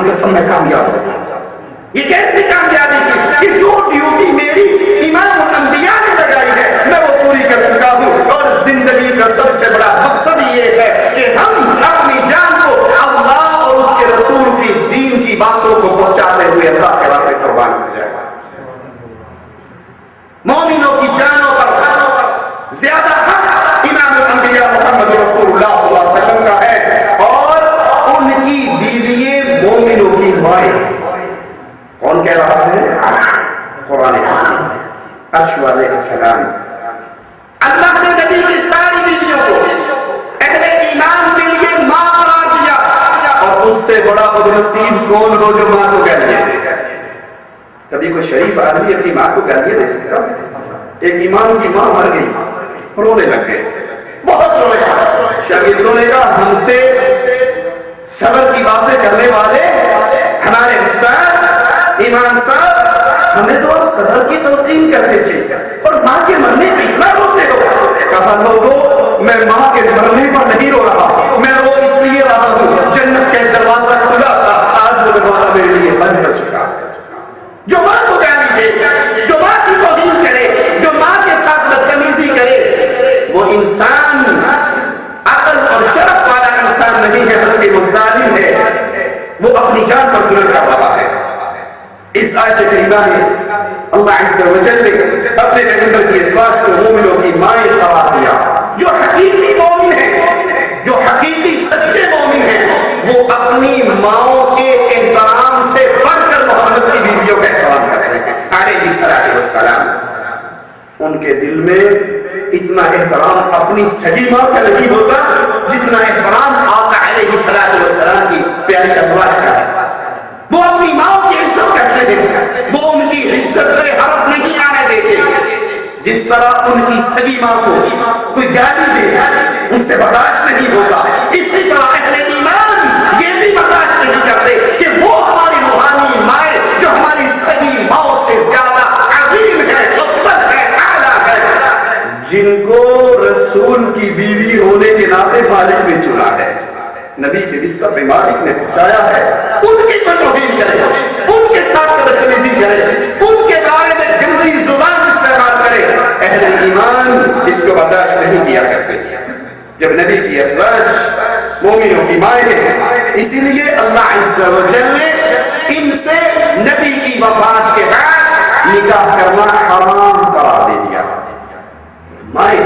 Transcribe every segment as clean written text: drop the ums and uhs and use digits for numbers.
قسم میں کامیاب ہو جاؤں گا۔ یہ کیسی کامیابی کی کہ جو ڈیوٹی میری امام الانبیاء نے لگائی ہے میں وہ پوری کر چکا ہوں، اور زندگی کا سب سے بڑا مقصد یہ ہے کہ ہم اپنی جان کو اللہ اور اس کے رسول کی دین کی باتوں کو پہنچاتے ہوئے اللہ کے راستے قربان ہو جائے۔ مومنوں کی جانوں پر زیادہ حق امام الانبیاء محمد رسول اللہ صلی اللہ علیہ وسلم کا ہے، اور ان کی بیوییں مومنوں کی مائیں۔ کون کہہ رہا ہے؟ قرآن عرش والے السلام۔ اللہ نے نبی کی ساری بیویوں کو اہل ایمان کے لیے ماں قرار دیا، اور اس سے بڑا بدنصیب کون ہو جو ماں کو گالیاں دے۔ کبھی کوئی شریف آدمی اپنی ماں کو گالیاں دے سکتا؟ ایک ایمان کی ماں مر گئی، رونے لگ گئے، بہت روئے۔ شاگردوں نے کہا ہم سے صبر کی باتیں کرنے والے ہمارے استاد ایمان صاحب ہمیں تو صبر کی تلقین کرتے تھے، اور ماں کے مرنے پہ اتنا روتے ہو؟ کہا لوگوں میں ماں کے مرنے پر نہیں رو رہا، میں رو اس لیے رہا ہوں جنت کے دروازہ کھلا تھا، آج وہ دروازہ میرے لیے بند ہو چکا۔ جو ماں کو گالی دے، جو ماں کی توہین کرے، جو ماں کے ساتھ بدتمیزی کرے، وہ انسان عقل اور شرف والا انسان نہیں ہے بلکہ وہ ظالم ہے، وہ اپنی جان پر ظلم کر رہا ہے۔ اس آیت کریمہ میں اللہ عز و جل نے اپنے پیغمبر کی ازواج کو مومنوں کی مائیں قرار دیا۔ جو حقیقی مومن ہیں، جو حقیقی سچے مومن ہیں، وہ اپنی ماؤں کے احترام سے بڑھ کر محمد کی بیویوں کا احترام کرتے ہیں علیہ الصلوۃ والسلام۔ ان کے دل میں اتنا احترام اپنی سگی ماں کا نہیں ہوتا جتنا احترام آقا علیہ الصلوۃ والسلام کی پیاری ازواج کا ہے۔ وہ اپنی ماں کی عزت کرتے ہیں، وہ ان کی عزت سے حرف نہیں آنے دیتے۔ جس طرح ان کی سگی ماں کو کوئی گالی دے ان سے برداشت نہیں ہوتا، اسی طرح اہل ایمان یہ بھی برداشت نہیں کرتے کہ وہ ہماری روحانی مائیں جو ہماری سگی ماں سے زیادہ عظیم ہے، افضل ہے، اعلیٰ ہے، جن کو رسول کی بیوی ہونے کے ناطے مالک نے چنا ہے، نبی کے بستر پہ مالک نے پہنچایا ہے، ان کی توہین کرے، ان کے ساتھ بدتمیزی کرے، ان کے بارے میں گندی زبان استعمال کرے، اہل ایمان اس کو برداشت نہیں کیا کرتے۔ جب نبی کی ازواج مومنوں کی مائیں ہیں، اسی لیے اللہ عز و جل نے ان سے نبی کی وفات کے بعد نکاح کرنا حرام قرار دے دیا۔ مائیں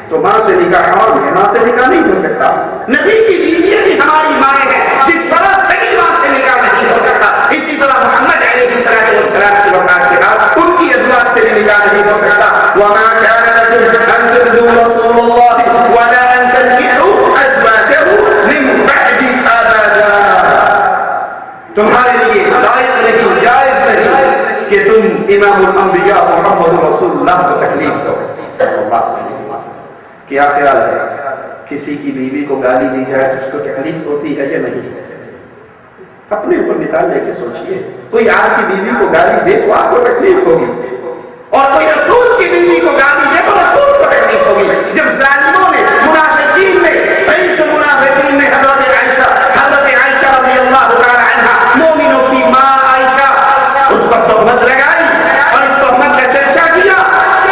تو ماں سے نکاح حرام ہے، ماں سے نکاح نہیں ہو سکتا۔ نبی کی بیویاں بھی ہماری مائیں ہیں، جس طرح صحیح ماں سے نکاح نہیں ہو سکتا، اسی طرح محمد علیہ السلام کی وفات کے بعد ان کی ازواج سے بھی نکاح نہیں ہو سکتا۔ وما كان لكم ان تؤذوا رسول الله ولا ان تنكحوا ازواجه من بعد ابدا۔ تمہارے لیے لائق نہیں، جائز نہیں کہ تم امام الانبیاء محمد رسول اللہ کو تکلیف دو صلی اللہ علیہ وسلم۔ کیا خیال ہے کسی کی بیوی کو گالی دی جائے تو اس کو تکلیف ہوتی ہے یا نہیں؟ اپنے اوپر مثال لے کے سوچئے، کوئی آپ کی بیوی کو گالی دے تو آپ کو تکلیف ہوگی، اور کوئی رسول کی بیوی کو گالی دے تو رسول کو تکلیف ہوگی۔ جب ظالموں نے منافقین نے منافقین نے حضرت عائشہ رضی اللہ تعالی عنہا مومنوں کی ماں عائشہ اس پر تہمت لگائی اور اس تہمت کا چرچا کیا،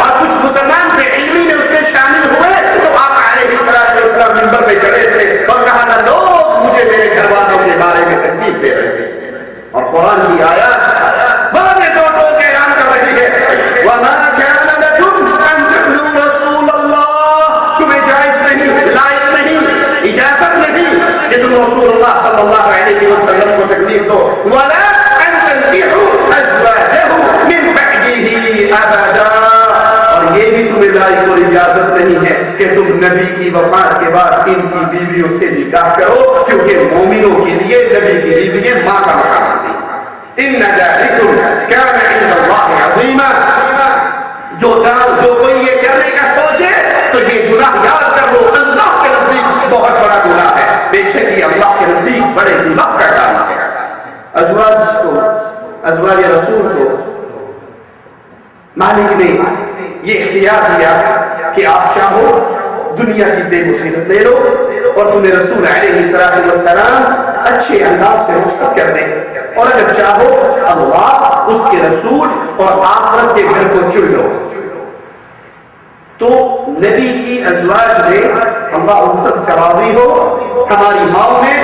اور کچھ مسلمان کے علمی میں اس میں شامل ہوئے تو آپ علیہ السلام منبر پہ چڑھے تھے اور کہا تھا لوگ مجھے میرے گھر والوں کے بارے میں تکلیف دے رہے تھے، اور قرآن کی آیات واضح طور پر اعلان کر رہی ہے وما كان لكم ان تؤذوا رسول اللہ، تمہیں جائز نہیں، لائق نہیں، اجازت نہیں کہ تم رسول اللہ صلی اللہ علیہ وسلم کو تکلیف دو، ولا ان تنكحوا ازواجه من بعده ابدا، اور یہ بھی تمہیں لائق اور اجازت نہیں ہے کہ تم نبی کی وفات کے بعد ان کی بیویوں سے نکاح کرو، کیونکہ مومنوں کے لیے نبی کی بیویاں ماں کا مقام ہوتی ہیں۔ ان ذلکم کان عند اللہ عظیما، جو کوئی یہ کرنے کا سوچے تو یہ گناہ یاد کر لو، اللہ کے نزدیک بہت بڑا گناہ ہے، بے شک یہ اللہ کے نزدیک بڑے گناہ کا کام ہے۔ ازواج رسول کو مالک نے یہ اختیار دیا کہ آپ چاہو دنیا کی زیب و زینت لے لو، اور تمہیں رسول علیہ السلام اچھی اچھے انداز سے رخصت کر دیں، اور اگر چاہو اللہ اس کے رسول اور آخرت کے گھر کو چن لو۔ تو نبی کی ازواج میں اللہ ان سب سے راضی ہو، ہماری ماؤں نے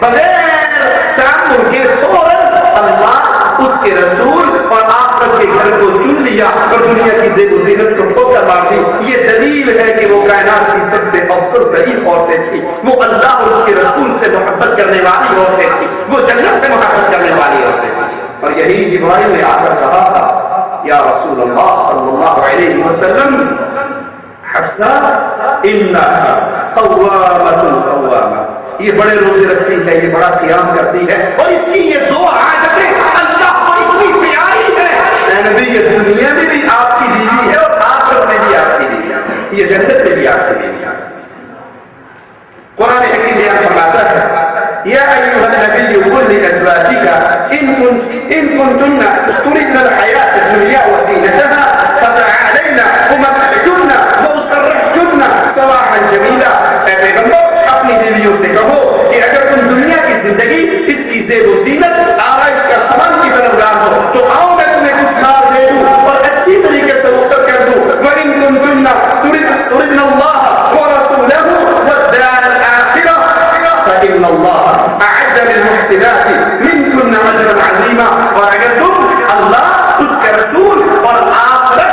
بغیر تعمل کے فوراً اللہ اس کے رسول اور آخرت کے گھر کو چن لیا اور دنیا کی زیب و زینت کو ٹھوکر مار دی۔ یہ دلیل ہے کہ وہ کائنات کی سب سے افضل ترین عورتیں تھیں، وہ اللہ اور اس کے رسول سے محبت کرنے والی عورتیں تھیں، وہ جنت سے محبت کرنے والی عورتیں تھیں۔ اور یہی جبرائیل نے آ کر کہا تھا، یا رسول اللہ صلی اللہ علیہ وسلم، حفصہ انہا قوامۃ صوامہ، یہ بڑے روزے رکھتی ہے، یہ بڑا قیام کرتی ہے، اور اس کی یہ دو عادتیں اللہ کو اتنی پیاری ہے۔ اے نبی، یہ دنیا میں بھی آپ کی بیوی ہے اور آخرت میں بھی آپ کی بیوی ہے، یہ جنت میں بھی آپ کی بیوی ہے۔ قرآن حکیم بیان فرماتا ہے، یا ایھا النبی قل لازواجک ان کنتن تردن الحیاۃ الدنیا وزینتها فتعالین امتعکن واسرحکن سراحا جمیلا۔ اے پیغمبر، اپنی بیویوں سے کہو کہ اگر تم دنیا کی زندگی، اس کی زیب و زینت، آرائش کا سامان کی طلبگار ہو تو آؤ میں تمہیں کچھ مال دے دوں اور اچھی طریقے سے رخصت کر دوں۔ وَإِن كُنتُنَّ تُرِدْنَ اللَّهَ وَرَسُولَهُ وَالدَّارَ الْآخِرَةَ فَإِنَّ اللَّهَ أَعَدَّ لِلْمُحْسِنَاتِ مِنكُنَّ أَجْرًا عَظِيمًا۔ اور اگر تم اللہ، اس کے رسول اور آخرت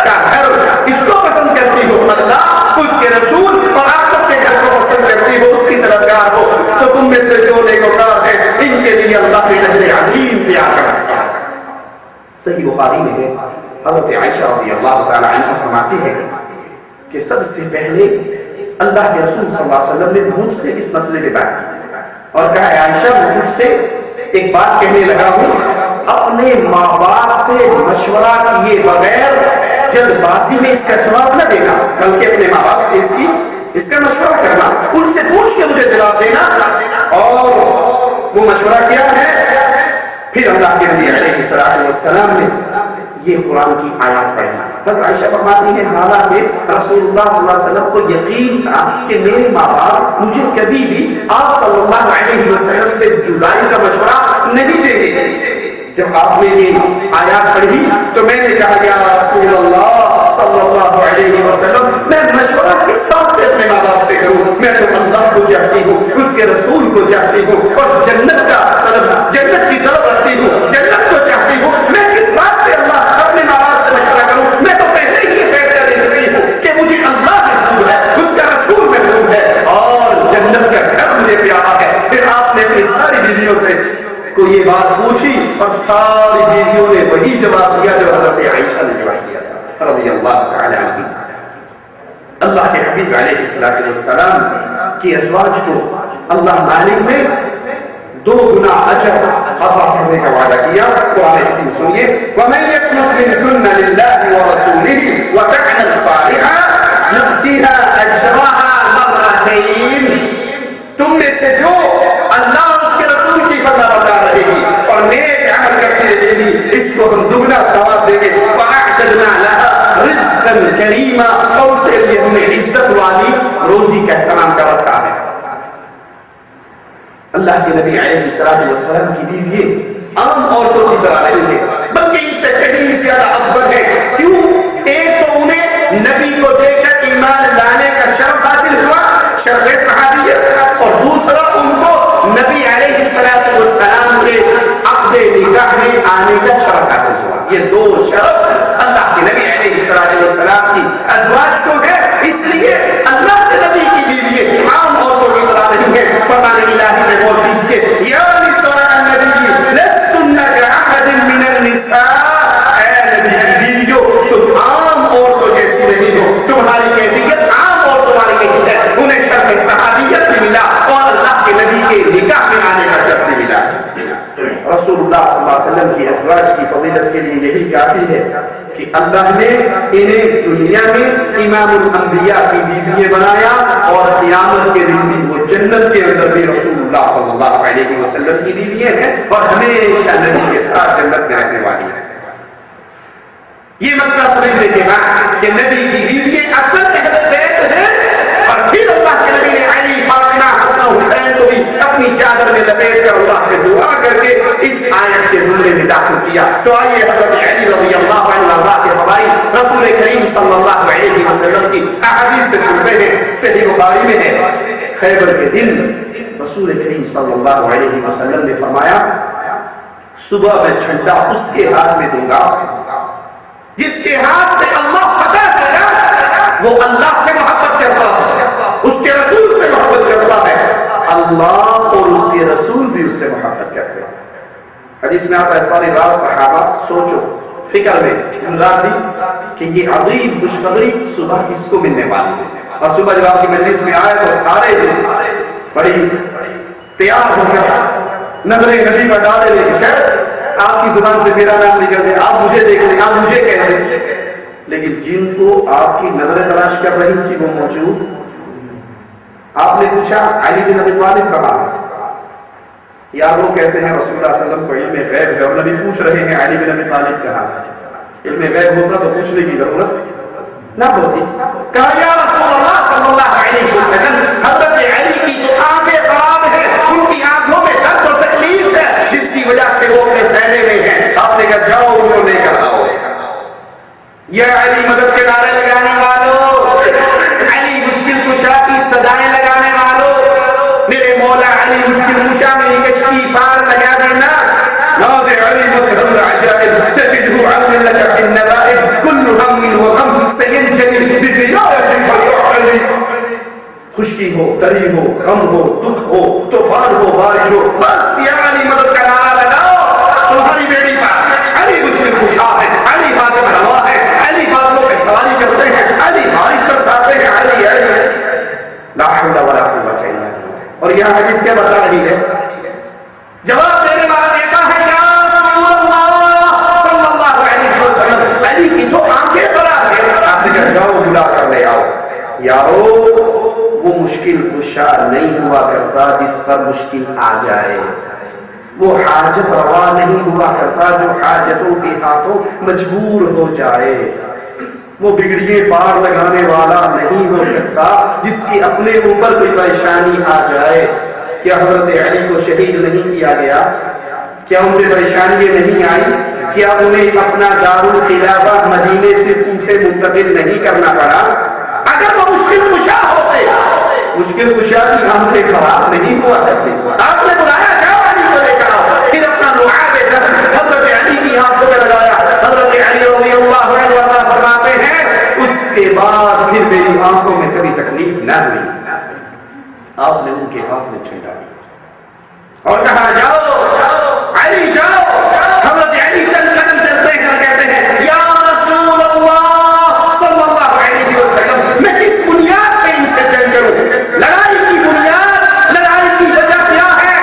کا گھر اس کو پسند کرتی ہو، اللہ، اس کے رسول اور آخرت کے گھر کو پسند کرتی ہو، اس کی طرفدار ہو، تو تم میں سے جو نیکوکار ہے ان کے لیے اللہ نے اجر عظیم تیار کر رکھا ہے۔ صحیح بخاری میں ہے، حضرت عائشہ رضی اللہ تعالی عنہ فرماتی ہے کہ سب سے پہلے اللہ کے رسول صلی اللہ علیہ وسلم نے مجھ سے اس مسئلے میں بات کی اور کہا، عائشہ، میں مجھ سے ایک بات کہنے لگا ہوں، اپنے ماں باپ سے مشورہ کیے بغیر جلد بازی میں اس کا جواب نہ دینا، بلکہ اپنے ماں باپ سے اس کا مشورہ کرنا، ان سے پوچھ کے مجھے جواب دینا۔ اور وہ مشورہ کیا ہے؟ پھر اللہ کے نبی علیہ السلام نے یہ قرآن کی آیات پڑھی۔ حضرت عائشہ فرماتی ہے، حالانکہ رسول اللہ صلی اللہ علیہ وسلم کو یقین تھا کہ میرے ماں باپ مجھے کبھی بھی آپ صلی اللہ علیہ وسلم سے جدائی کا مشورہ نہیں دیں گے۔ جب آپ نے یہ آیات پڑھی تو میں نے کہا، یا رسول اللہ صلی اللہ علیہ وسلم، میں مشورہ کس بات سے اپنے ماں باپ سے کروں؟ میں تو اللہ کو چاہتی ہوں، اس کے رسول کو چاہتی ہوں، اور جنت کی طلب رکھتی ہوں، جنت کو چاہتی ہوں، میں کس بات سے اللہ اپنے ماں باپ سے مشورہ کروں؟ میں تو پہلے ہی یہ فیصلہ لے چکی ہوں کہ مجھے اللہ محبوب ہے، اس کا رسول محبوب ہے، اور جنت کا گھر مجھے پیارا ہے۔ پھر آپ نے اپنی ساری بیویوں سے کو یہ بات پوچھی اور ساری بیویوں نے وہی جواب دیا جو حضرت عائشہ نے جواب دیا تھا رضی اللہ تعالی عنہ۔ اللہ کے حبیب علیہ السلام کی ازواج کو اللہ مالک میں 2 گنا اجر عطا کرنے کا وعدہ کیا۔ قرآن حکیم سنیے، وَمَن يَقْنُتْ مِنكُنَّ لِلَّهِ وَرَسُولِهِ وَتَعْمَلْ صَالِحًا نُؤْتِهَا أَجْرَهَا مَرَّتَيْنِ۔ تم میں سے جو اللہ اور اس کے رسول کی فرما بردار رہے گی اور نیک عمل کرتی رہے گی، اس کو ہم دگنا ثواب دیں گے۔ وَأَعْتَدْنَا لَهَا رِزْقًا كَرِيمًا، اور اس کے لیے ہم نے عزت والی روزی کا اہتمام کر رکھا ہے۔ اللہ کے نبی علیہ السلام کی بیوی عام عورتوں کی طرح نہیں ہے، بلکہ ان سے کہیں زیادہ افضل ہے۔ کیوں؟ ایک تو انہیں نبی کو دیکھ کر ایمان لانے کا شرف حاصل ہوا، شرف صحابیت، اور دوسرا ان کو نبی علیہ السلام کے عقد نکاح میں آنے کا شرف حاصل ہوا۔ یہ 2 شرف اللہ کے نبی علیہ السلام کی ازواج کو ہے، اس لیے اللہ کے نبی کی بیوی عام عورتوں کی طرح نہیں ہے۔ قرآن الہی میں بول دیجیے، یا نساء النبی لستن کأحد من النساء، اے نبی کی بیویوں، تم عام عورتوں جیسی نہیں ہو، تمہاری کیفیت عام عورتوں والی نہیں ہے۔ انہیں شرف صحابیت بھی ملا اور اللہ کے نبی کے نکاح میں آنے کا شرف بھی ملا۔ رسول اللہ صلی اللہ علیہ وسلم کی ازواج کی فضیلت کے لیے یہی کافی ہے کہ اللہ نے انہیں دنیا میں امام الانبیاء کی بیوییں بنایا، اور قیامت کے دن بھی وہ جنت کے اندر بھی رسول اللہ صلی اللہ علیہ وسلم کی بیوییں ہیں اور ہمیشہ نبی کے ساتھ جنت میں رہنے والی ہیں۔ یہ مطلب سمجھنے کے بعد کہ نبی کی بیوییں اصل اہل بیت ہیں، اور پھر اللہ کے نبی نے علی، فاطمہ، حسن، حسین کو بھی اپنی چادر میں لپیٹ کر اللہ سے دعا کر کے اس آیت کے جملے میں داخل کیا. تو آئیے حضرت علی رضی اللہ عنہ اللہ کے فضائل رسول کریم صلی اللہ علیہ وسلم کی احادیث سے سنتے ہیں. صحیح بخاری میں ہے خیبر کے دن رسول کریم صلی اللہ علیہ وسلم نے فرمایا صبح میں جھنڈا اس کے ہاتھ میں دوں گا جس کے ہاتھ سے اللہ فتح کرے گا وہ اللہ سے محبت کرتا ہے, اس کے رسول سے محبت کرتا ہے, اللہ اور اس کے رسول بھی اس سے محبت کرتے ہیں. حدیث میں آتا ہے ساری رات صحابہ سوچو فکر میں گزار دی کہ یہ عظیم خوشخبری صبح کس کو ملنے والی ہے. اور صبح جب آپ کی مجلس میں آئے تو سارے بڑی تیار ہو گیا نظریں ندی پر ڈالے, لیکن خیر آپ کی زبان سے میرا نام نکل دے, آپ مجھے دیکھ لیں, آپ مجھے کہہ دیں, لیکن جن کو آپ کی نظریں تلاش کر رہی تھی وہ موجود. آپ نے پوچھا علی بن ابی طالب کہاں ہے؟ یا وہ کہتے ہیں رسول اللہ صلی اللہ علیہ وسلم کو علم غیب ہے اور نبی پوچھ رہے ہیں علی بن ابی طالب کہاں ہے. علم غیب ہوتا تو پوچھنے کی ضرورت نہ ہوتی. کہا یا رسول اللہ صلی اللہ علیہ وسلم حضرت علی کی جو آنکھیں خراب ہیں ان کی آنکھوں میں درد اور تکلیف ہے جس کی وجہ سے وہ اپنے پھیلے میں ہیں. آپ نے کہا جاؤ ان کو لے کر آؤ. یا علی مدد کے نعرے لگانے والوں, علی مشکل کشا کی سدائیں لگانے والوں, میرے مولا علی مشکل کشا میں کشتی پار لگا دینا. ناز علی مظہر العجائب تجده عون لك في النبائب كل هم وغم سينجلي بزيارة علی. خوشی ہو, دری ہو, غم ہو, دکھ ہو, طوفان ہو, بارش ہو, بس یا علی مدد کا نعرہ لگاؤ. تمہاری بیڑی پر علی مشکل کشا ہے, علی فاتح روا ہے, علی باتوں پہ سواری کرتے ہیں, علی بارش برساتے ہیں, علی لا حول ولا قوة الا باللہ. اور یہاں حدیث کیا بتا رہی ہے؟ جواب دینے والا دیتا ہے یا رسول اللہ صلی اللہ علیہ وسلم علی کی جو آنکھیں خراب ہیں آپ نے کہا جاؤ بلا کر لے آؤ. یارو وہ مشکل کشا نہیں ہوا کرتا جس پر مشکل آ جائے, وہ حاجت روا نہیں ہوا کرتا جو حاجتوں کے ہاتھوں مجبور ہو جائے, وہ بگڑیے پار لگانے والا نہیں ہو سکتا جس کی اپنے اوپر کوئی پریشانی آ جائے. کیا حضرت علی کو شہید نہیں کیا گیا؟ کیا ان سے پریشانیاں نہیں آئی؟ کیا انہیں اپنا دارالخلافہ مدینے سے کوفے منتقل نہیں کرنا پڑا؟ اگر وہ مشکل کشا ہوتے, مشکل کشا کی آنکھیں خراب نہیں ہوا کرتی. آپ نے بلایا جاؤ علی کو لے کر آؤ, پھر اپنا لعاب حضرت علی کی آنکھوں میں لگایا. حضرت علی رضی اللہ عنہ فرماتے ہیں اس کے بعد پھر میری آنکھوں میں کبھی تکلیف نہ ہوئی. آپ نے ان کے ہاتھ میں چھینڈا اور کہا جاؤ علی جاؤ. حضرت علی چند قدم چلتے ہیں اور کہتے ہیں یا رسول اللہ صلی اللہ علیہ وسلم میں کس بنیاد پہ ان سے جنگ کروں؟ لڑائی کی بنیاد, لڑائی کی وجہ کیا ہے؟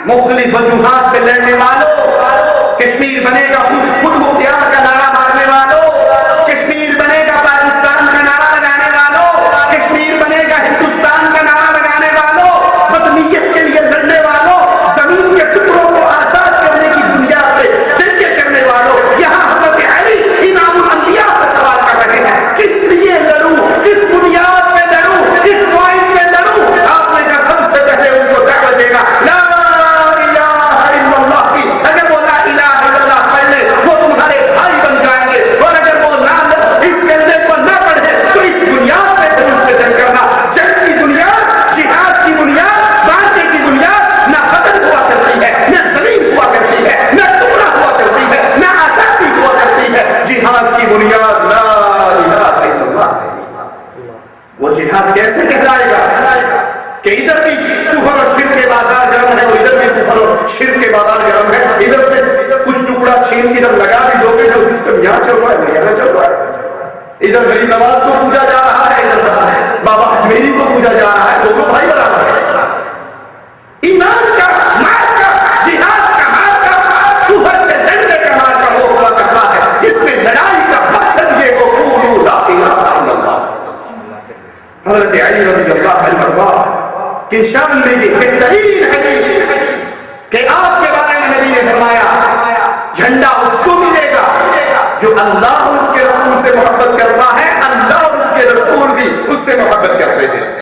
مختلف وجوہات سے لڑنے والوں, کشمیر بنے گا خود مختار کا نعرہ مارنے والوں, کشمیر بنے گا پاکستان کا نعرہ لگانے والوں, کشمیر بنے گا ہندوستان کا نعرہ لگانے والوں, وطنیت کے لیے لڑنے والوں, زمین کے ٹکڑوں کو آزاد کرنے کی بنیاد پہ جنگیں کرنے والوں, یہاں حضرت علی امام الانبیاء سے سوال کر رہے ہیں کس لیے لڑوں, کس بنیاد پہ لڑوں, کس پوائنٹ پہ لڑوں؟ آپ نے کہا سب سے پہلے ان کو دعوت دے گا لا الہ الا اللہ کی. اگر وہ لا الہ الا اللہ پڑھ لے وہ تمہارے بھائی بن جائیں گے, اور اگر وہ نام اس کلمے کو نہ پڑھے تو اس بنیاد پہ تم ان سے جنگ کرنا. جنگ کی بنیاد, جہاد کی بنیاد, بانٹے کی بنیاد نہ قتل ہوا کرتی ہے, نہ زمین ہوا کرتی ہے, نہ ٹکڑا ہوا کرتی ہے, نہ آزادی ہوا کرتی ہے. جہاد کی بنیاد لا الہ الا اللہ ہے. وہ جہاد کیسے کہلائے گا کہ ادھر بھی کفر اور شرک کے بازار گرم ہے, ادھر بھی کفر اور شرک کے بازار گرم ہے, ادھر سے کچھ ٹکڑا چھین ادھر لگا بھی دو گے جو سسٹم یہاں چل رہا ہے یہاں چل رہا ہے. ادھر غریب نواز کو پوجا جا رہا ہے, ادھر بابا اجمیری کو پوجا جا رہا ہے, دونوں بھائی برابر ہے. ایمان کا مال کا جہاد کا مال کا کفر سے لڑنے کا مال کا وہ ہوا کرتا ہے جس میں لڑائی کا مقصد یہ ہو قولوا لا الہ الا اللہ. حضرت علی رضی اللہ عنہ کہ شام میں یہ بہترین حدیث کہ آپ کے بارے میں نبی نے فرمایا جھنڈا اس کو ملے گا جو اللہ اس کے رسول سے محبت کرتا ہے, اللہ